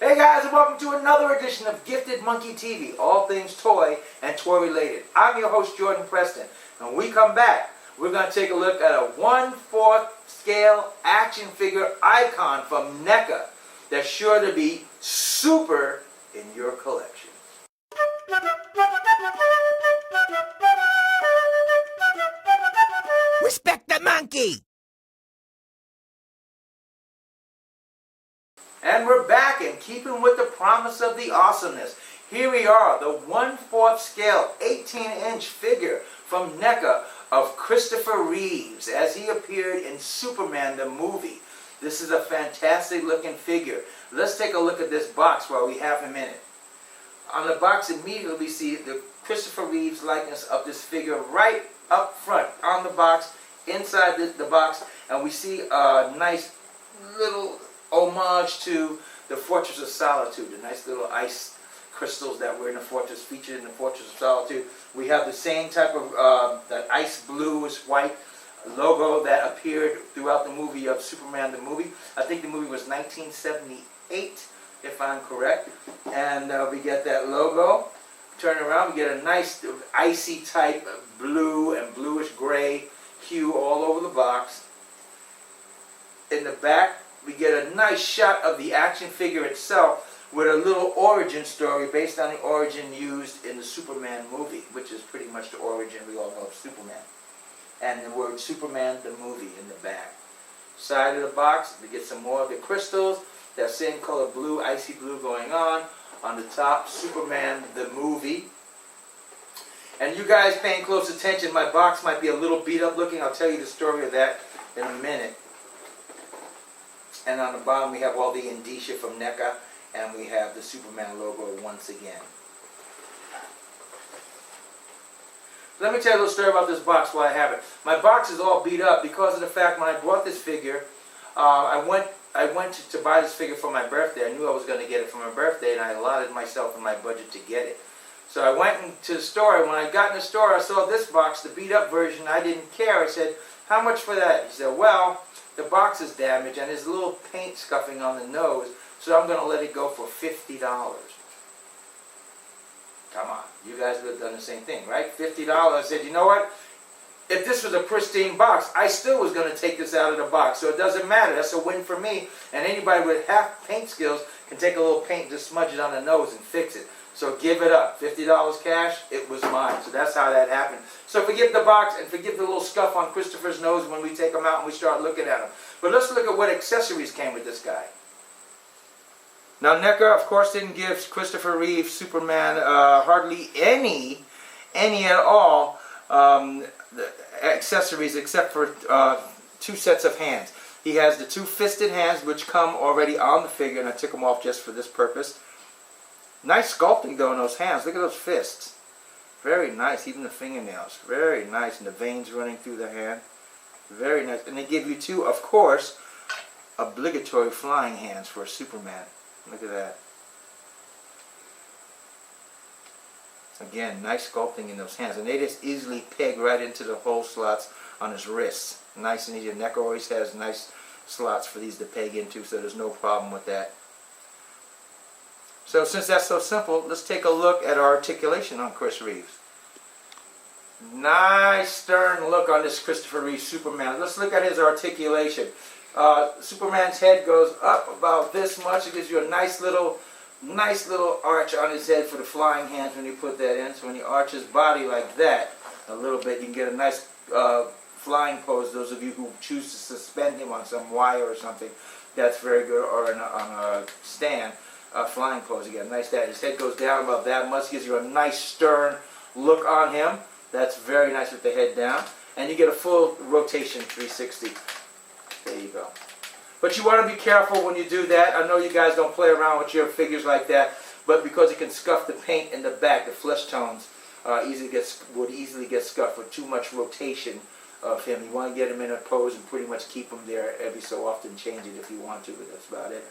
Hey guys, and welcome to another edition of Gifted Monkey TV, all things toy and toy related. I'm your host, Jordan Preston, and when we come back, we're going to take a look at a 1/4 scale action figure icon from NECA that's sure to be super in your collection. Respect the monkey! And we're back, and keeping with the promise of the awesomeness, here we are, the 1/4 scale 18-inch figure from NECA of Christopher Reeves as he appeared in Superman the movie. This is a fantastic looking figure. Let's take a look at this box while we have him in it. On the box immediately we see the Christopher Reeves likeness of this figure right up front on the box, inside the box, and we see a nice little homage to the Fortress of Solitude, the nice little ice crystals that were in the fortress, featured in the Fortress of Solitude. We have the same type of that ice bluish white logo that appeared throughout the movie of Superman the movie. I think the movie was 1978, if I'm correct. And we get that logo. Turn around, we get a nice icy type blue and bluish gray hue all over the box. In the back, we get a nice shot of the action figure itself with a little origin story based on the origin used in the Superman movie, which is pretty much the origin we all know of Superman. And the word Superman the movie in the back. Side of the box, we get some more of the crystals, that same color blue, icy blue going on. On the top, Superman the movie. And you guys paying close attention, my box might be a little beat up looking. I'll tell you the story of that in a minute. And on the bottom we have all the indicia from NECA, and we have the Superman logo once again. Let me tell you a little story about this box while I have it. My box is all beat up because of the fact when I bought this figure, I went to buy this figure for my birthday. I knew I was going to get it for my birthday, and I allotted myself in my budget to get it. So I went into the store, and when I got in the store, I saw this box, the beat up version. I didn't care. I said, "How much for that?" He said, "Well, the box is damaged and there's a little paint scuffing on the nose, so I'm going to let it go for $50. Come on, you guys would have done the same thing, right? $50. I said, you know what? If this was a pristine box, I still was going to take this out of the box, so it doesn't matter. That's a win for me, and anybody with half paint skills can take a little paint and just smudge it on the nose and fix it. So give it up. $50 cash, it was mine. So that's how that happened. So forgive the box and forgive the little scuff on Christopher's nose when we take him out and we start looking at him. But let's look at what accessories came with this guy. Now NECA, of course, didn't give Christopher Reeve Superman hardly any at all accessories except for 2 sets of hands. He has the 2 fisted hands which come already on the figure, and I took them off just for this purpose. Nice sculpting though in those hands. Look at those fists. Very nice. Even the fingernails. Very nice. And the veins running through the hand. Very nice. And they give you 2, of course, obligatory flying hands for a Superman. Look at that. Again, nice sculpting in those hands. And they just easily peg right into the hole slots on his wrists. Nice and easy. NECA always has nice slots for these to peg into, so there's no problem with that. So since that's so simple, let's take a look at our articulation on Chris Reeves. Nice stern look on this Christopher Reeve Superman. Let's look at his articulation. Superman's head goes up about this much. It gives you a nice little arch on his head for the flying hands when you put that in. So when you arch his body like that a little bit, you can get a nice flying pose. Those of you who choose to suspend him on some wire or something, that's very good, or on a stand. Flying pose again, nice that. His head goes down about that much, gives you a nice stern look on him. That's very nice with the head down. And you get a full rotation 360. There you go. But you want to be careful when you do that. I know you guys don't play around with your figures like that, but because it can scuff the paint in the back, the flesh tones would easily get scuffed with too much rotation of him. You want to get him in a pose and pretty much keep him there every so often. Change it if you want to, but that's about it.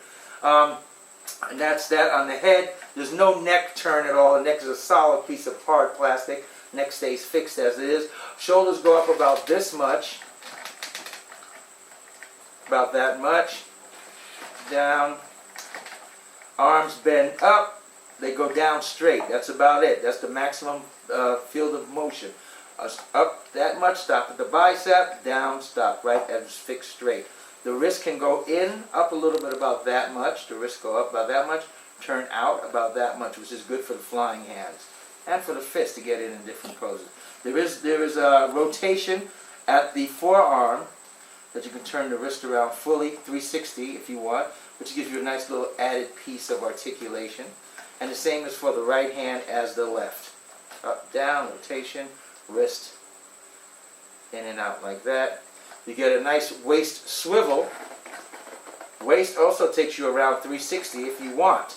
And that's that on the head. There's no neck turn at all. The neck is a solid piece of hard plastic. Neck stays fixed as it is. Shoulders go up about this much. About that much. Down. Arms bend up, they go down straight. That's about it. That's the maximum field of motion. Up that much, stop at the bicep, down, stop, right, as fixed straight. The wrist can go in, up a little bit, about that much. The wrist go up about that much, turn out about that much, which is good for the flying hands. And for the fist to get in different poses. There is a rotation at the forearm that you can turn the wrist around fully, 360 if you want, which gives you a nice little added piece of articulation. And the same is for the right hand as the left. Up, down, rotation, wrist, in and out like that. You get a nice waist swivel. Waist also takes you around 360 if you want,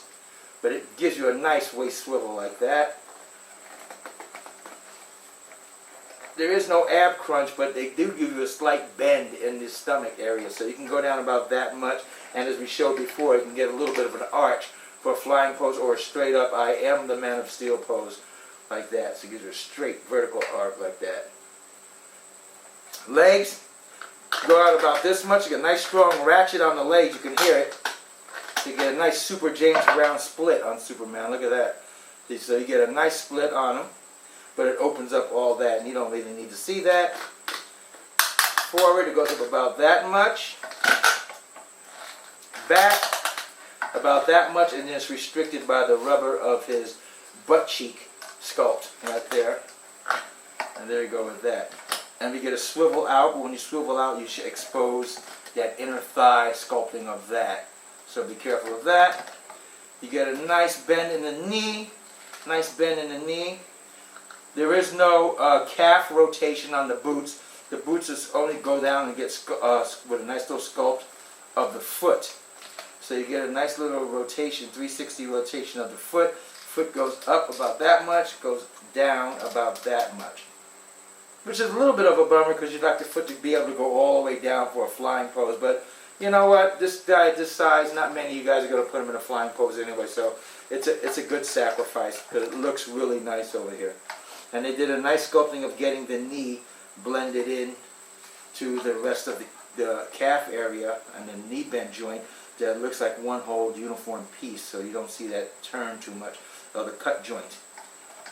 but it gives you a nice waist swivel like that. There is no ab crunch, but they do give you a slight bend in the stomach area, so you can go down about that much, and as we showed before, you can get a little bit of an arch for a flying pose or a straight up I am the man of steel pose like that. So it gives you a straight vertical arc like that. Legs go out about this much. You get a nice strong ratchet on the legs. You can hear it. So you get a nice Super James Brown split on Superman. Look at that. So you get a nice split on him, but it opens up all that, and you don't really need to see that. Forward, it goes up about that much. Back, about that much, and then it's restricted by the rubber of his butt cheek sculpt right there. And there you go with that. And we get a swivel out. When you swivel out, you should expose that inner thigh sculpting of that. So be careful of that. You get a nice bend in the knee. Nice bend in the knee. There is no calf rotation on the boots. The boots just only go down and get with a nice little sculpt of the foot. So you get a nice little rotation, 360 rotation of the foot. Foot goes up about that much, goes down about that much. Which is a little bit of a bummer because you'd like the foot to be able to go all the way down for a flying pose. But you know what? This guy at this size, not many of you guys are going to put him in a flying pose anyway. So it's a good sacrifice because it looks really nice over here. And they did a nice sculpting of getting the knee blended in to the rest of the calf area and the knee bend joint that looks like one whole uniform piece, so you don't see that turn too much, or the cut joint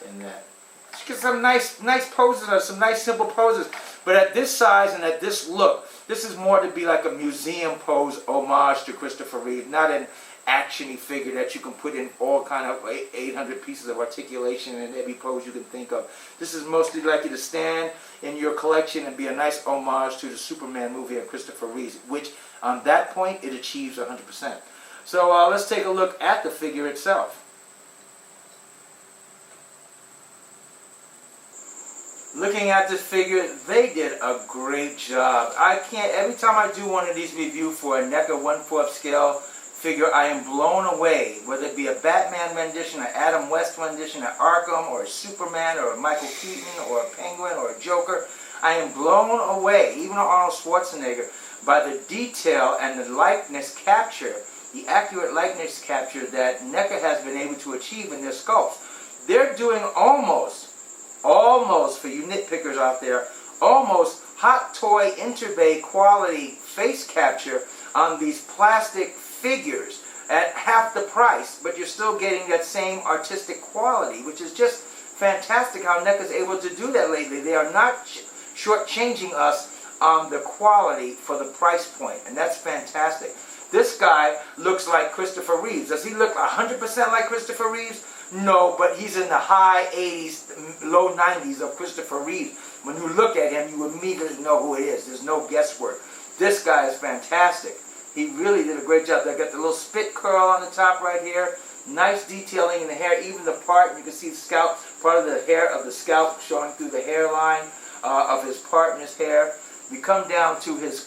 in that. You get some nice poses, or some nice simple poses, but at this size and at this look, this is more to be like a museum pose homage to Christopher Reeve, not an action-y figure that you can put in all kind of 800 pieces of articulation in every pose you can think of. This is mostly like you to stand in your collection and be a nice homage to the Superman movie of Christopher Reeve, which on that point it achieves 100%. So let's take a look at the figure itself. Looking at this figure, they did a great job. Every time I do one of these reviews for a NECA 1/4 scale figure, I am blown away. Whether it be a Batman rendition, an Adam West rendition, an Arkham, or a Superman, or a Michael Keaton, or a Penguin, or a Joker, I am blown away, even Arnold Schwarzenegger, by the detail and the likeness capture, the accurate likeness capture that NECA has been able to achieve in their sculpts. They're doing almost, for you nitpickers out there, almost Hot Toy Interbay quality face capture on these plastic figures at half the price, but you're still getting that same artistic quality, which is just fantastic how NECA is able to do that lately. They are not shortchanging us on the quality for the price point, and that's fantastic. This guy looks like Christopher Reeves. Does he look 100% like Christopher Reeves? No, but he's in the high 80s, low 90s of Christopher Reeves. When you look at him, you immediately know who it is. There's no guesswork. This guy is fantastic. He really did a great job. They got the little spit curl on the top right here. Nice detailing in the hair, even the part, you can see the scalp, part of the hair of the scalp showing through the hairline of his partner's hair. We come down to his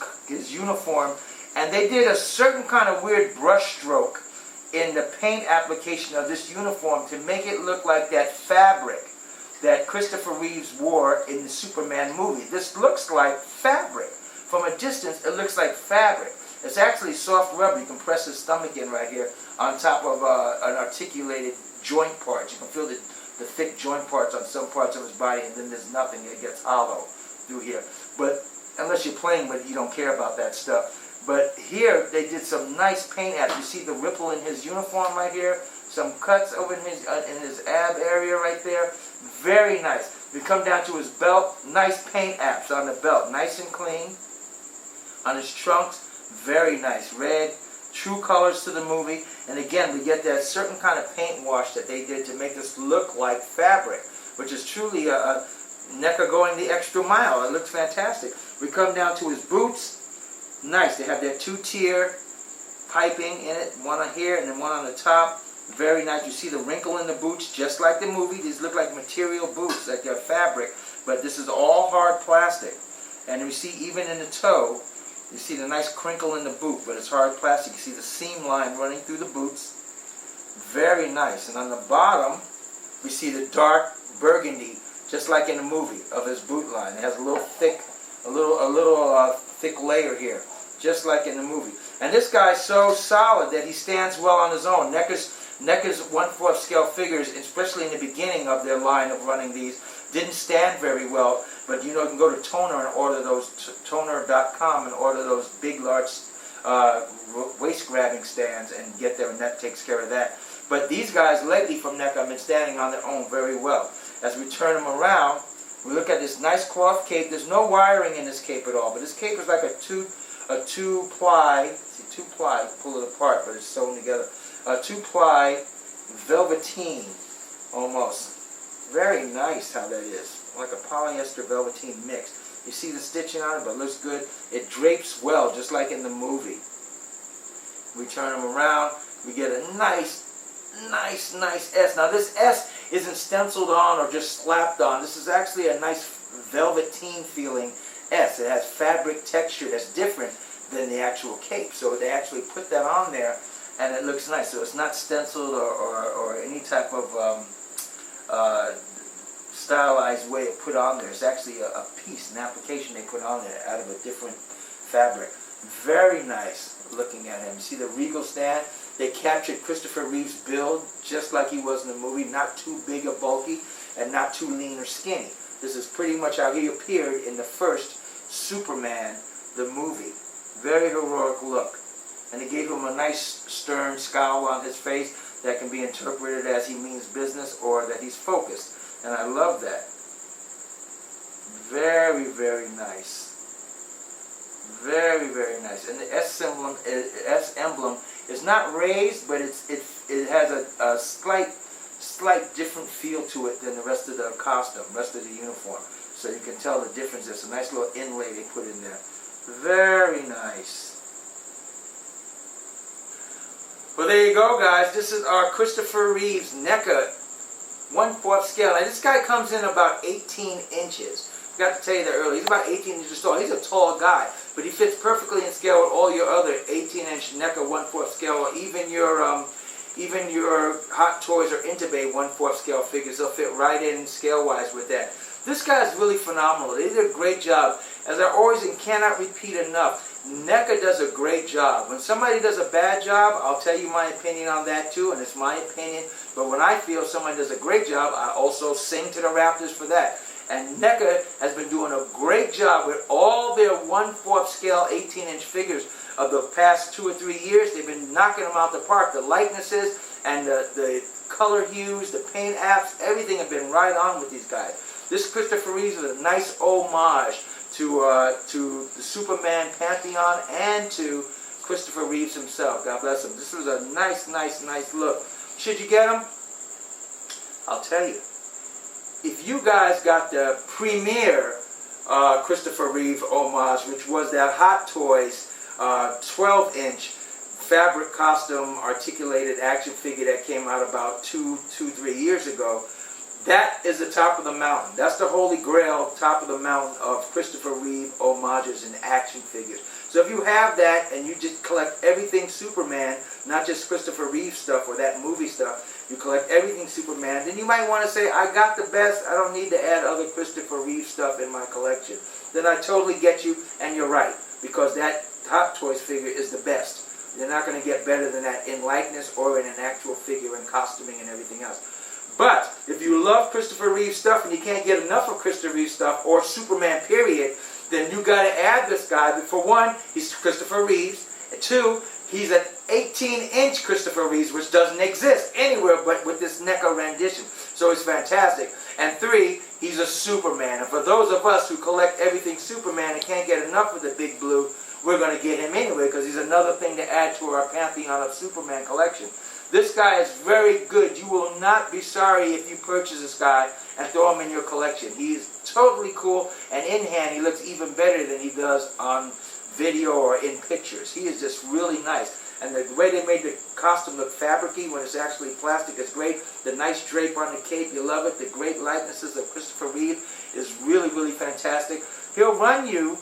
uniform, and they did a certain kind of weird brush stroke in the paint application of this uniform to make it look like that fabric that Christopher Reeves wore in the Superman movie. This looks like fabric. From a distance, it looks like fabric. It's actually soft rubber. You can press his stomach in right here on top of an articulated joint part. You can feel the thick joint parts on some parts of his body, and then there's nothing. It gets hollow through here. But unless you're playing with it, you don't care about that stuff. But here they did some nice paint apps. You see the ripple in his uniform right here. Some cuts over in his ab area right there. Very nice. We come down to his belt. Nice paint apps on the belt. Nice and clean. On his trunks. Very nice. Red. True colors to the movie. And again, we get that certain kind of paint wash that they did to make this look like fabric, which is truly a NECA going the extra mile. It looks fantastic. We come down to his boots. Nice. They have that two-tier piping in it. One on here and then one on the top. Very nice. You see the wrinkle in the boots, just like the movie. These look like material boots, like they're fabric. But this is all hard plastic. And you see even in the toe, you see the nice crinkle in the boot, but it's hard plastic. You see the seam line running through the boots. Very nice. And on the bottom, we see the dark burgundy, just like in the movie, of his boot line. It has a little thick, thick layer here, just like in the movie. And this guy's so solid that he stands well on his own. NECA's 1/4 scale figures, especially in the beginning of their line of running these, didn't stand very well. But you know, you can go to Toner and order those, toner.com, and order those big, large waist grabbing stands and get them, and that takes care of that. But these guys lately from NECA have been standing on their own very well. As we turn them around, we look at this nice cloth cape. There's no wiring in this cape at all, but this cape is like a two-ply, see, two-ply, pull it apart, but it's sewn together. A two-ply velveteen, almost. Very nice how that is. Like a polyester velveteen mix. You see the stitching on it, but it looks good. It drapes well, just like in the movie. We turn them around, we get a nice S. Now this S isn't stenciled on or just slapped on. This is actually a nice velveteen feeling S. It has fabric texture that's different than the actual cape. So they actually put that on there, and it looks nice. So it's not stenciled or any type of stylized way of put on there. It's actually a piece, an application they put on there out of a different fabric. Very nice looking at him. See the regal stand? They captured Christopher Reeve's build just like he was in the movie. Not too big or bulky and not too lean or skinny. This is pretty much how he appeared in the first Superman, the movie. Very heroic look. And it gave him a nice stern scowl on his face that can be interpreted as he means business or that he's focused. And I love that. Very, very nice. Very, very nice. And the S emblem is not raised, but it has a slight different feel to it than the rest of the costume, rest of the uniform. So you can tell the difference. There's a nice little inlay they put in there. Very nice. Well, there you go, guys. This is our Christopher Reeves NECA 1/4 scale. Now, this guy comes in about 18 inches. I forgot to tell you that earlier. He's about 18 inches tall. He's a tall guy, but he fits perfectly in scale with all your other 18-inch NECA 1/4 scale, or even your Hot Toys or Intabay 1/4 scale figures. They'll fit right in scale-wise with that. This guy's really phenomenal. They did a great job. As I always and cannot repeat enough, NECA does a great job. When somebody does a bad job, I'll tell you my opinion on that too, and it's my opinion. But when I feel somebody does a great job, I also sing to the Raptors for that. And NECA has been doing a great job with all their 1/4 scale 18-inch figures of the past 2 or 3 years. They've been knocking them out the park. The likenesses and the color hues, the paint apps, everything have been right on with these guys. This Christopher Reeves is a nice homage to the Superman pantheon and to Christopher Reeves himself. God bless him. This was a nice look. Should you get him? I'll tell you. If you guys got the premier Christopher Reeve homage, which was that Hot Toys 12-inch fabric costume articulated action figure that came out about 3 years ago, that is the top of the mountain. That's the holy grail, top of the mountain of Christopher Reeve homages and action figures. So if you have that and you just collect everything Superman, not just Christopher Reeve stuff or that movie stuff, you collect everything Superman, then you might want to say, I got the best, I don't need to add other Christopher Reeve stuff in my collection. Then I totally get you, and you're right, because that Hot Toys figure is the best. You're not going to get better than that in likeness or in an actual figure and costuming and everything else. But if you love Christopher Reeve stuff and you can't get enough of Christopher Reeve stuff or Superman period, then you got to add this guy. But for one, he's Christopher Reeves. And two, he's an 18-inch Christopher Reeves, which doesn't exist anywhere but with this NECA rendition. So it's fantastic. And three, he's a Superman. And for those of us who collect everything Superman and can't get enough of the big blue, we're going to get him anyway, because he's another thing to add to our pantheon of Superman collection. This guy is very good. You will not be sorry if you purchase this guy and throw him in your collection. He is totally cool, and in hand he looks even better than he does on video or in pictures. He is just really nice. And the way they made the costume look fabricy when it's actually plastic is great. The nice drape on the cape, you love it. The great likenesses of Christopher Reeve is really, really fantastic. He'll run you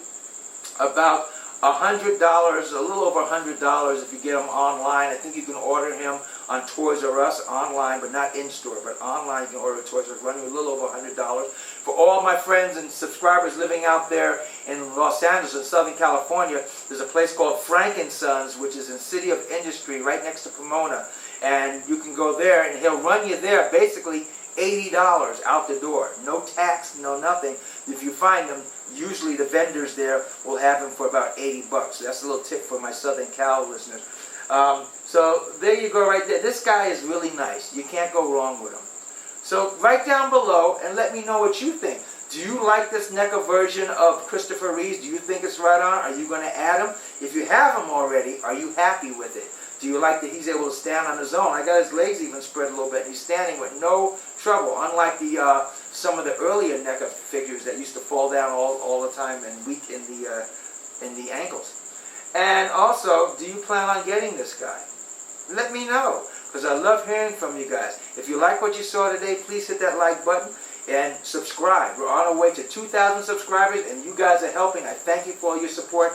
about $100, a little over $100 if you get him online. I think you can order him on Toys R Us online, but not in-store. But online you can order Toys R Us, run you a little over $100. For all my friends and subscribers living out there in Los Angeles and Southern California, there's a place called Frank & Sons, which is in City of Industry, right next to Pomona. And you can go there, and he'll run you there basically $80 out the door. No tax, no nothing. If you find them, usually the vendors there will have them for about $80. So that's a little tip for my Southern Cal listeners. So there you go right there. This guy is really nice. You can't go wrong with him. So write down below and let me know what you think. Do you like this NECA version of Christopher Reeves? Do you think it's right on? Are you going to add him? If you have him already, are you happy with it? Do you like that he's able to stand on his own? I got his legs even spread a little bit. He's standing with no trouble, unlike the some of the earlier NECA figures that used to fall down all the time and weak in the ankles. And also, do you plan on getting this guy? Let me know, because I love hearing from you guys. If you like what you saw today, please hit that like button and subscribe. We're on our way to 2,000 subscribers, and you guys are helping. I thank you for all your support.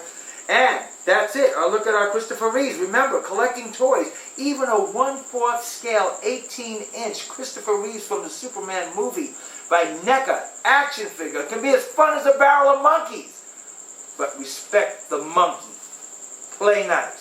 And that's it. I'll look at our Christopher Reeves. Remember, collecting toys, even a 1/4 scale, 18-inch Christopher Reeves from the Superman movie by NECA action figure can be as fun as a barrel of monkeys. But respect the monkey. Play nice.